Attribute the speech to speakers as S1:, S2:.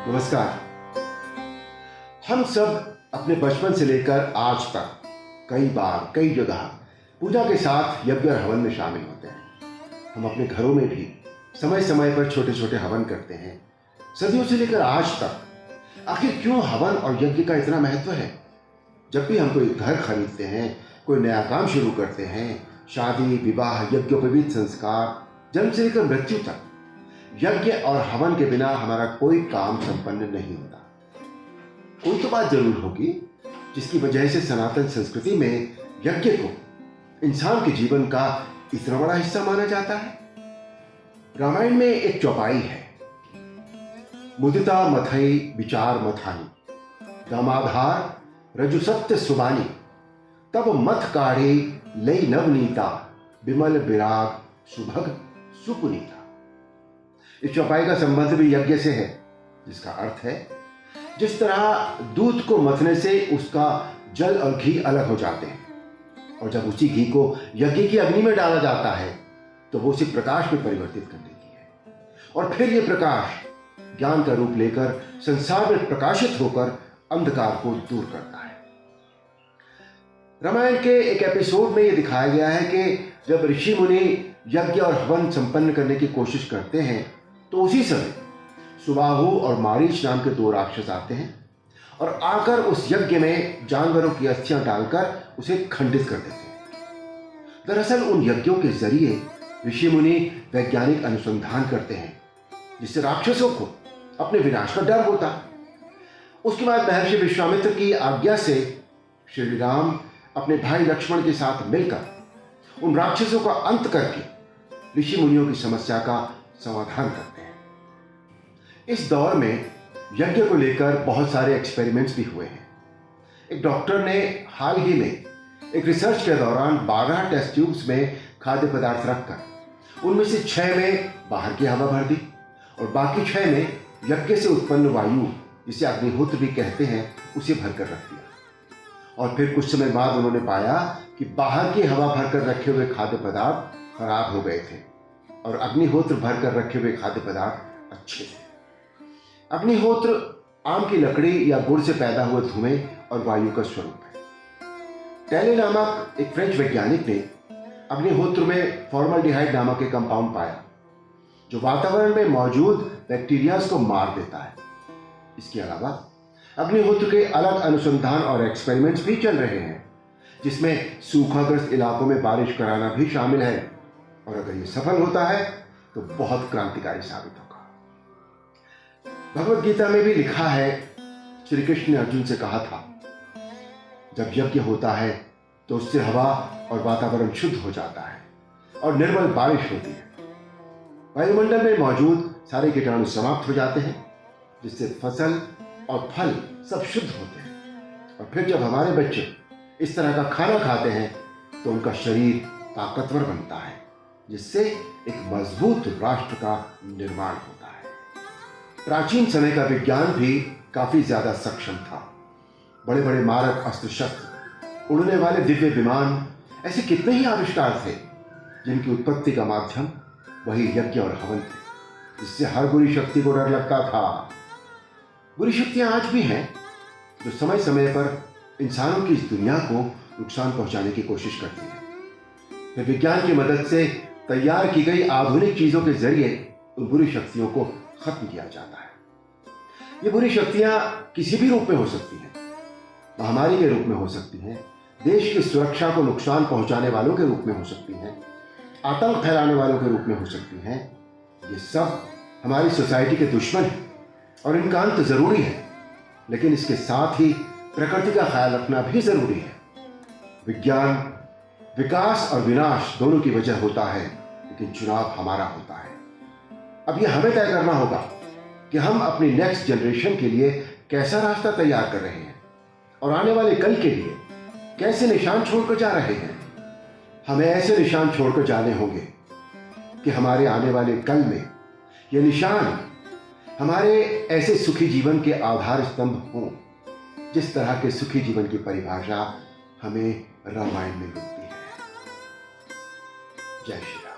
S1: नमस्कार। हम सब अपने बचपन से लेकर आज तक कई बार कई जगह पूजा के साथ यज्ञ और हवन में शामिल होते हैं। हम अपने घरों में भी समय समय पर छोटे छोटे हवन करते हैं। सदियों से लेकर आज तक आखिर क्यों हवन और यज्ञ का इतना महत्व है? जब भी हम कोई घर खरीदते हैं, कोई नया काम शुरू करते हैं, शादी विवाह यज्ञोपवीत संस्कार, जन्म से लेकर मृत्यु तक, यज्ञ और हवन के बिना हमारा कोई काम संपन्न नहीं होता। कोई तो बात जरूर होगी जिसकी वजह से सनातन संस्कृति में यज्ञ को इंसान के जीवन का इतना बड़ा हिस्सा माना जाता है। रामायण में एक चौपाई है, मुदिता मथई विचार मथानी, दमाधार रजु सत्य सुबानी, तब मथ काढ़े लई नवनीता, विमल विराग सुभग सुपुनीता। इस चौपाई का संबंध भी यज्ञ से है, जिसका अर्थ है जिस तरह दूध को मथने से उसका जल और घी अलग हो जाते हैं और जब उसी घी को यज्ञ की अग्नि में डाला जाता है तो वो उसे प्रकाश में परिवर्तित कर देती है और फिर ये प्रकाश ज्ञान का रूप लेकर संसार में प्रकाशित होकर अंधकार को दूर करता है। रामायण के एक एपिसोड में ये दिखाया गया है कि जब ऋषि मुनि यज्ञ और हवन संपन्न करने की कोशिश करते हैं तो उसी समय सुबाहु और मारीच नाम के दो राक्षस आते हैं और आकर उस यज्ञ में जानवरों की अस्थियां डालकर उसे खंडित कर देते हैं। दरअसल उन यज्ञों के जरिए ऋषि मुनि वैज्ञानिक अनुसंधान करते हैं जिससे राक्षसों को अपने विनाश का डर होता। उसके बाद महर्षि विश्वामित्र की आज्ञा से श्री राम अपने भाई लक्ष्मण के साथ मिलकर उन राक्षसों का अंत करके ऋषि मुनियों की समस्या का समाधान करते हैं। इस दौर में यज्ञ को लेकर बहुत सारे एक्सपेरिमेंट्स भी हुए हैं। एक डॉक्टर ने हाल ही में एक रिसर्च के दौरान 12 टेस्ट ट्यूब्स में खाद्य पदार्थ रखकर उनमें से 6 में बाहर की हवा भर दी और बाकी 6 में यज्ञ से उत्पन्न वायु, जिसे अग्निहोत्र भी कहते हैं, उसे भरकर रख दिया। और फिर कुछ समय बाद उन्होंने पाया कि बाहर की हवा भरकर रखे हुए खाद्य पदार्थ खराब हो गए थे और अग्निहोत्र भरकर रखे हुए खाद्य पदार्थ अच्छे थे। अग्निहोत्र आम की लकड़ी या गुड़ से पैदा हुए धुएं और वायु का स्वरूप है। टेले नामक एक फ्रेंच वैज्ञानिक ने अग्निहोत्र में फॉर्मल्डिहाइड नामक एक कंपाउंड पाया जो वातावरण में मौजूद बैक्टीरियाज को मार देता है। इसके अलावा अग्निहोत्र के अलग अनुसंधान और एक्सपेरिमेंट्स भी चल रहे हैं जिसमें सूखाग्रस्त इलाकों में बारिश कराना भी शामिल है और अगर ये सफल होता है तो बहुत क्रांतिकारी साबित होगा। भगवत गीता में भी लिखा है, श्री कृष्ण ने अर्जुन से कहा था, जब यज्ञ होता है तो उससे हवा और वातावरण शुद्ध हो जाता है और निर्मल बारिश होती है। वायुमंडल में मौजूद सारे कीटाणु समाप्त हो जाते हैं जिससे फसल और फल सब शुद्ध होते हैं और फिर जब हमारे बच्चे इस तरह का खाना खाते हैं तो उनका शरीर ताकतवर बनता है जिससे एक मजबूत राष्ट्र का निर्माण होता है। प्राचीन समय का विज्ञान भी काफी ज्यादा सक्षम था। बड़े बड़े मारक अस्त्र शस्त्र, उड़ने वाले दिव्य विमान, ऐसे कितने ही आविष्कार थे जिनकी उत्पत्ति का माध्यम वही यज्ञ और हवन थे, जिससे हर बुरी शक्ति को डर लगता था। बुरी शक्तियां आज भी हैं जो समय समय पर इंसानों की इस दुनिया को नुकसान पहुंचाने की कोशिश करती है। फिर विज्ञान की मदद से तैयार की गई आधुनिक चीजों के जरिए उन बुरी शक्तियों को खत्म किया जाता है। ये बुरी शक्तियां किसी भी रूप में हो सकती हैं, महामारी के रूप में हो सकती हैं, देश की सुरक्षा को नुकसान पहुंचाने वालों के रूप में हो सकती हैं, आतंक फैलाने वालों के रूप में हो सकती हैं। ये सब हमारी सोसाइटी के दुश्मन हैं और इनका अंत जरूरी है, लेकिन इसके साथ ही प्रकृति का ख्याल रखना भी जरूरी है। विज्ञान विकास और विनाश दोनों की वजह होता है, लेकिन चुनाव हमारा होता है। अब यह हमें तय करना होगा कि हम अपनी नेक्स्ट जनरेशन के लिए कैसा रास्ता तैयार कर रहे हैं और आने वाले कल के लिए कैसे निशान छोड़कर जा रहे हैं। हमें ऐसे निशान छोड़कर जाने होंगे कि हमारे आने वाले कल में ये निशान हमारे ऐसे सुखी जीवन के आधार स्तंभ हों जिस तरह के सुखी जीवन की परिभाषा हमें रामायण में मिलती है। जय श्री राम।